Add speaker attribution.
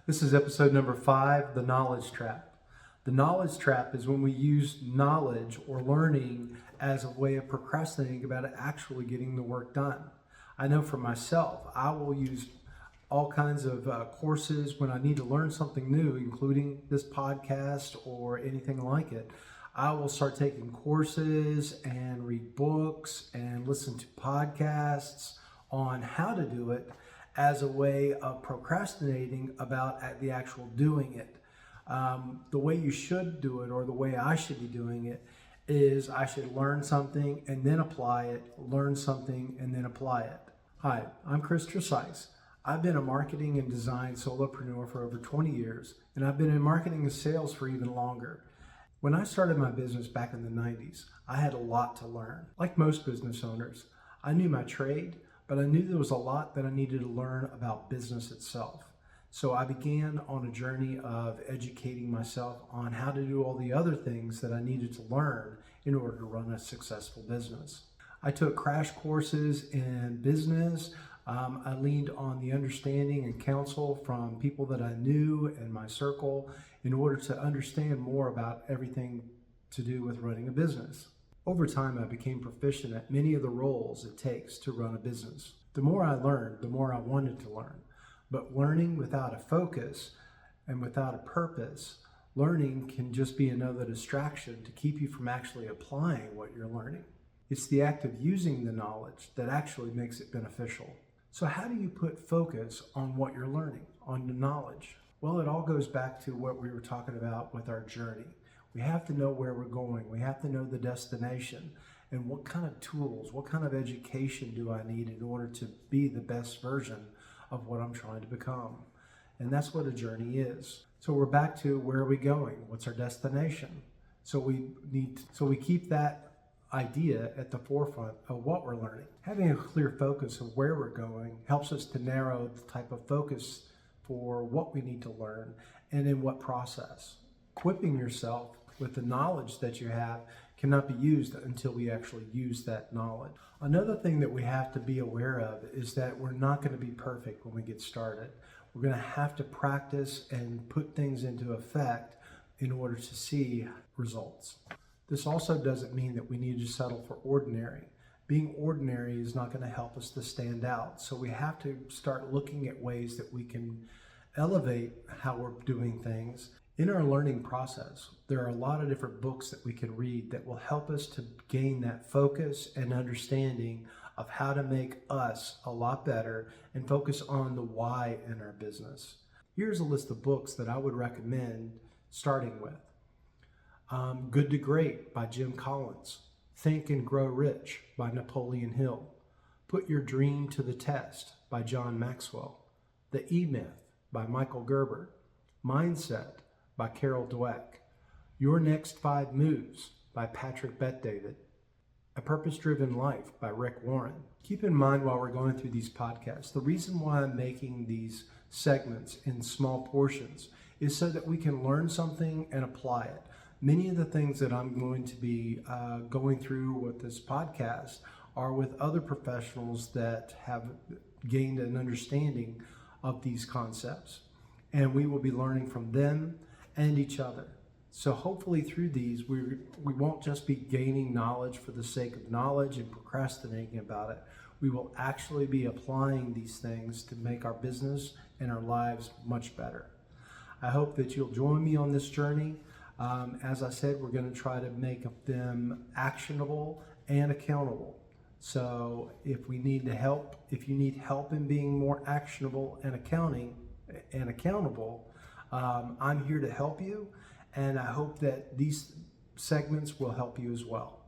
Speaker 1: This is episode number 5, the knowledge trap. The knowledge trap is when we use knowledge or learning as a way of procrastinating about actually getting the work done. I know for myself, I will use all kinds of courses when I need to learn something new, including this podcast or anything like it. I will start taking courses and read books and listen to podcasts on how to do it as a way of procrastinating about the actual doing it. The way you should do it, or the way I should be doing it, is I should learn something and then apply it, learn something and then apply it. Hi, I'm Chris Tresice. I've been a marketing and design solopreneur for over 20 years, and I've been in marketing and sales for even longer. When I started my business back in the 90s, I had a lot to learn. Like most business owners, I knew my trade, but I knew there was a lot that I needed to learn about business itself. So I began on a journey of educating myself on how to do all the other things that I needed to learn in order to run a successful business. I took crash courses in business. I leaned on the understanding and counsel from people that I knew in my circle in order to understand more about everything to do with running a business. Over time, I became proficient at many of the roles it takes to run a business. The more I learned, the more I wanted to learn. But learning without a focus and without a purpose, learning can just be another distraction to keep you from actually applying what you're learning. It's the act of using the knowledge that actually makes it beneficial. So how do you put focus on what you're learning, on the knowledge? Well, it all goes back to what we were talking about with our journey. We have to know where we're going. We have to know the destination and what kind of tools, what kind of education do I need in order to be the best version of what I'm trying to become. And that's what a journey is. So we're back to where are we going? What's our destination? So we keep that idea at the forefront of what we're learning. Having a clear focus of where we're going helps us to narrow the type of focus for what we need to learn and in what process. Equipping yourself with the knowledge that you have cannot be used until we actually use that knowledge. Another thing that we have to be aware of is that we're not going to be perfect when we get started. We're going to have to practice and put things into effect in order to see results. This also doesn't mean that we need to settle for ordinary. Being ordinary is not going to help us to stand out. So we have to start looking at ways that we can elevate how we're doing things. In our learning process, there are a lot of different books that we can read that will help us to gain that focus and understanding of how to make us a lot better and focus on the why in our business. Here's a list of books that I would recommend starting with. Good to Great by Jim Collins. Think and Grow Rich by Napoleon Hill. Put Your Dream to the Test by John Maxwell. The E-Myth by Michael Gerber. Mindset by Carol Dweck. Your Next 5 Moves by Patrick Bet-David. A Purpose-Driven Life by Rick Warren. Keep in mind while we're going through these podcasts, the reason why I'm making these segments in small portions is so that we can learn something and apply it. Many of the things that I'm going to be going through with this podcast are with other professionals that have gained an understanding of these concepts. And we will be learning from them and each other. So hopefully through these, we won't just be gaining knowledge for the sake of knowledge and procrastinating about it. We will actually be applying these things to make our business and our lives much better. I hope that you'll join me on this journey. As I said, we're going to try to make them actionable and accountable. So if you need help in being more actionable and accountable, I'm here to help you, and I hope that these segments will help you as well.